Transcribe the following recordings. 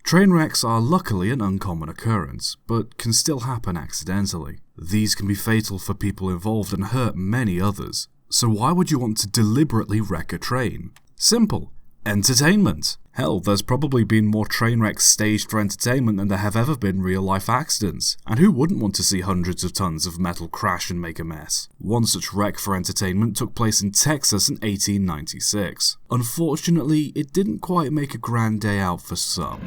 Train wrecks are luckily an uncommon occurrence, but can still happen accidentally. These can be fatal for people involved and hurt many others. So why would you want to deliberately wreck a train? Simple. Entertainment. Hell, there's probably been more train wrecks staged for entertainment than there have ever been real-life accidents, and who wouldn't want to see hundreds of tons of metal crash and make a mess? One such wreck for entertainment took place in Texas in 1896. Unfortunately, it didn't quite make a grand day out for some.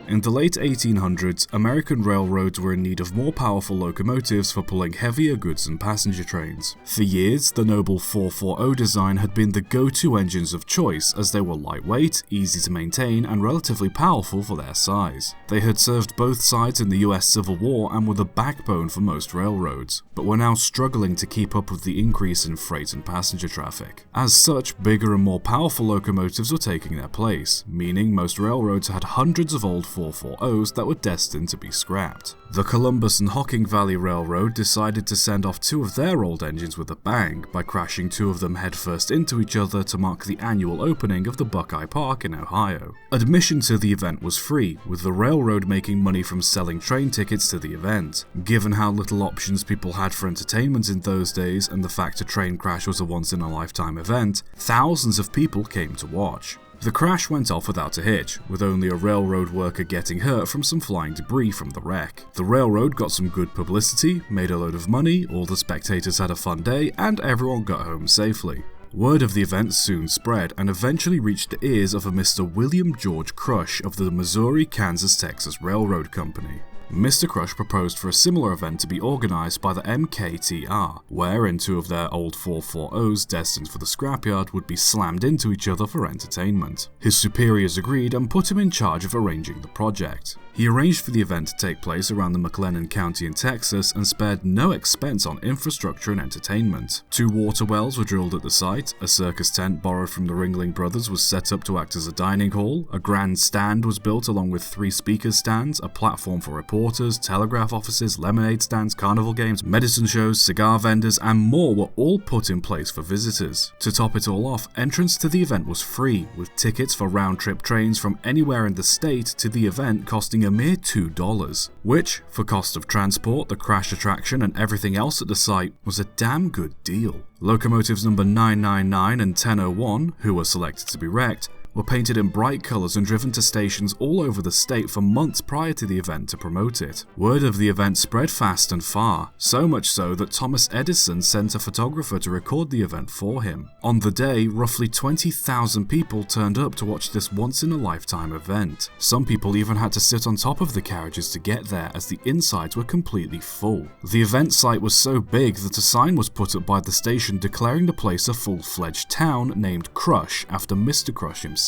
In the late 1800s, American railroads were in need of more powerful locomotives for pulling heavier goods and passenger trains. For years, the Noble 440 design had been the go-to engines of choice as they were lightweight, easy to maintain, and relatively powerful for their size. They had served both sides in the US Civil War and were the backbone for most railroads, but were now struggling to keep up with the increase in freight and passenger traffic. As such, bigger and more powerful locomotives were taking their place, meaning most railroads had hundreds of old 440s that were destined to be scrapped. The Columbus and Hocking Valley Railroad decided to send off two of their old engines with a bang by crashing two of them headfirst into each other to mark the annual opening of the Buckeye Park in Ohio. Admission to the event was free, with the railroad making money from selling train tickets to the event. Given how little options people had for entertainment in those days and the fact a train crash was a once-in-a-lifetime event, thousands of people came to watch. The crash went off without a hitch, with only a railroad worker getting hurt from some flying debris from the wreck. The railroad got some good publicity, made a load of money, all the spectators had a fun day, and everyone got home safely. Word of the event soon spread and eventually reached the ears of a Mr. William George Crush of the Missouri-Kansas-Texas Railroad Company. Mr. Crush proposed for a similar event to be organised by the MKTR, wherein two of their old 440s destined for the scrapyard would be slammed into each other for entertainment. His superiors agreed and put him in charge of arranging the project. He arranged for the event to take place around the McLennan County in Texas and spared no expense on infrastructure and entertainment. Two water wells were drilled at the site, a circus tent borrowed from the Ringling Brothers was set up to act as a dining hall, a grand stand was built along with 3 speakers stands, a platform for reporters, telegraph offices, lemonade stands, carnival games, medicine shows, cigar vendors, and more were all put in place for visitors. To top it all off, entrance to the event was free, with tickets for round-trip trains from anywhere in the state to the event costing a mere $2, which, for cost of transport, the crash attraction, and everything else at the site, was a damn good deal. Locomotives number 999 and 1001, who were selected to be wrecked, were painted in bright colours and driven to stations all over the state for months prior to the event to promote it. Word of the event spread fast and far, so much so that Thomas Edison sent a photographer to record the event for him. On the day, roughly 20,000 people turned up to watch this once-in-a-lifetime event. Some people even had to sit on top of the carriages to get there as the insides were completely full. The event site was so big that a sign was put up by the station declaring the place a full-fledged town named Crush after Mr. Crush himself.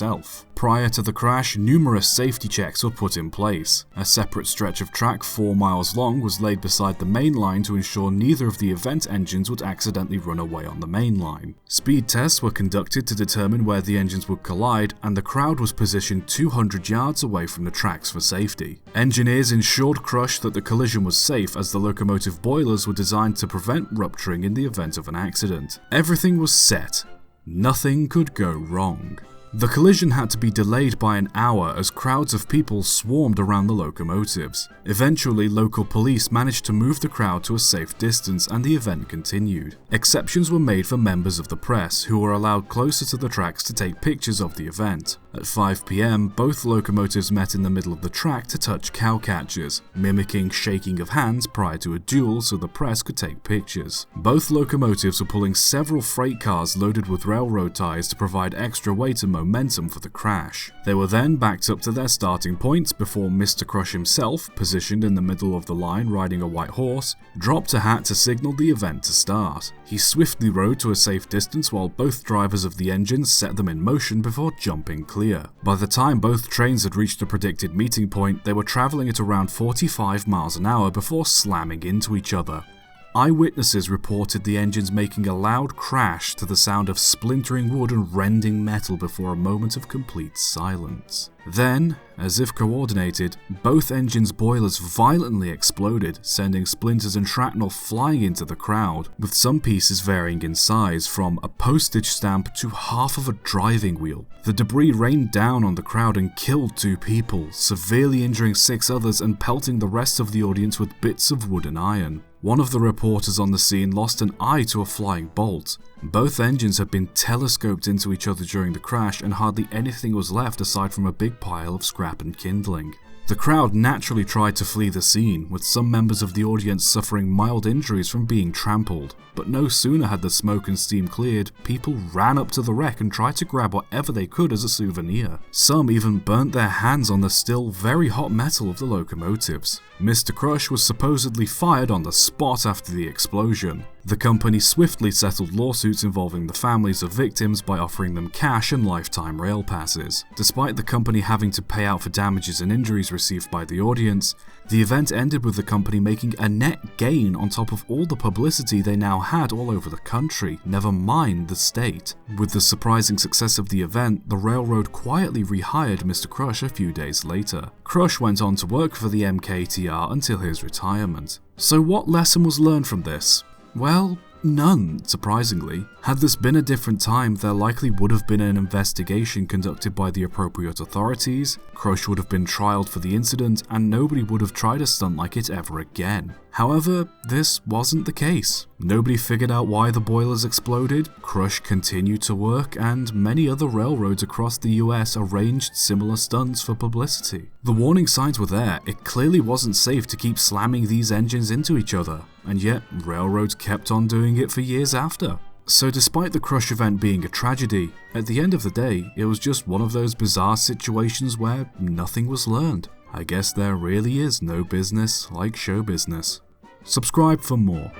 Prior to the crash, numerous safety checks were put in place. A separate stretch of track 4 miles long was laid beside the main line to ensure neither of the event engines would accidentally run away on the main line. Speed tests were conducted to determine where the engines would collide, and the crowd was positioned 200 yards away from the tracks for safety. Engineers ensured Crush that the collision was safe as the locomotive boilers were designed to prevent rupturing in the event of an accident. Everything was set. Nothing could go wrong. The collision had to be delayed by an hour as crowds of people swarmed around the locomotives. Eventually, local police managed to move the crowd to a safe distance and the event continued. Exceptions were made for members of the press, who were allowed closer to the tracks to take pictures of the event. At 5 p.m, both locomotives met in the middle of the track to touch cowcatchers, mimicking shaking of hands prior to a duel so the press could take pictures. Both locomotives were pulling several freight cars loaded with railroad ties to provide extra weight and momentum for the crash. They were then backed up to their starting points before Mr. Crush himself, positioned in the middle of the line riding a white horse, dropped a hat to signal the event to start. He swiftly rode to a safe distance while both drivers of the engines set them in motion before jumping clear. By the time both trains had reached the predicted meeting point, they were travelling at around 45 miles an hour before slamming into each other. Eyewitnesses reported the engines making a loud crash to the sound of splintering wood and rending metal before a moment of complete silence. Then, as if coordinated, both engines' boilers violently exploded, sending splinters and shrapnel flying into the crowd, with some pieces varying in size from a postage stamp to half of a driving wheel. The debris rained down on the crowd and killed 2 people, severely injuring 6 others and pelting the rest of the audience with bits of wood and iron. One of the reporters on the scene lost an eye to a flying bolt. Both engines had been telescoped into each other during the crash, and hardly anything was left aside from a big pile of scrap and kindling. The crowd naturally tried to flee the scene, with some members of the audience suffering mild injuries from being trampled. But no sooner had the smoke and steam cleared, people ran up to the wreck and tried to grab whatever they could as a souvenir. Some even burnt their hands on the still very hot metal of the locomotives. Mr. Crush was supposedly fired on the spot after the explosion. The company swiftly settled lawsuits involving the families of victims by offering them cash and lifetime rail passes. Despite the company having to pay out for damages and injuries received by the audience, the event ended with the company making a net gain on top of all the publicity they now had all over the country, never mind the state. With the surprising success of the event, the railroad quietly rehired Mr. Crush a few days later. Crush went on to work for the MKTR until his retirement. So what lesson was learned from this? Well, none, surprisingly. Had this been a different time, there likely would have been an investigation conducted by the appropriate authorities, Crush would have been trialed for the incident, and nobody would have tried a stunt like it ever again. However, this wasn't the case. Nobody figured out why the boilers exploded, Crush continued to work, and many other railroads across the US arranged similar stunts for publicity. The warning signs were there, it clearly wasn't safe to keep slamming these engines into each other, and yet railroads kept on doing it for years after. So despite the Crush event being a tragedy, at the end of the day, it was just one of those bizarre situations where nothing was learned. I guess there really is no business like show business. Subscribe for more.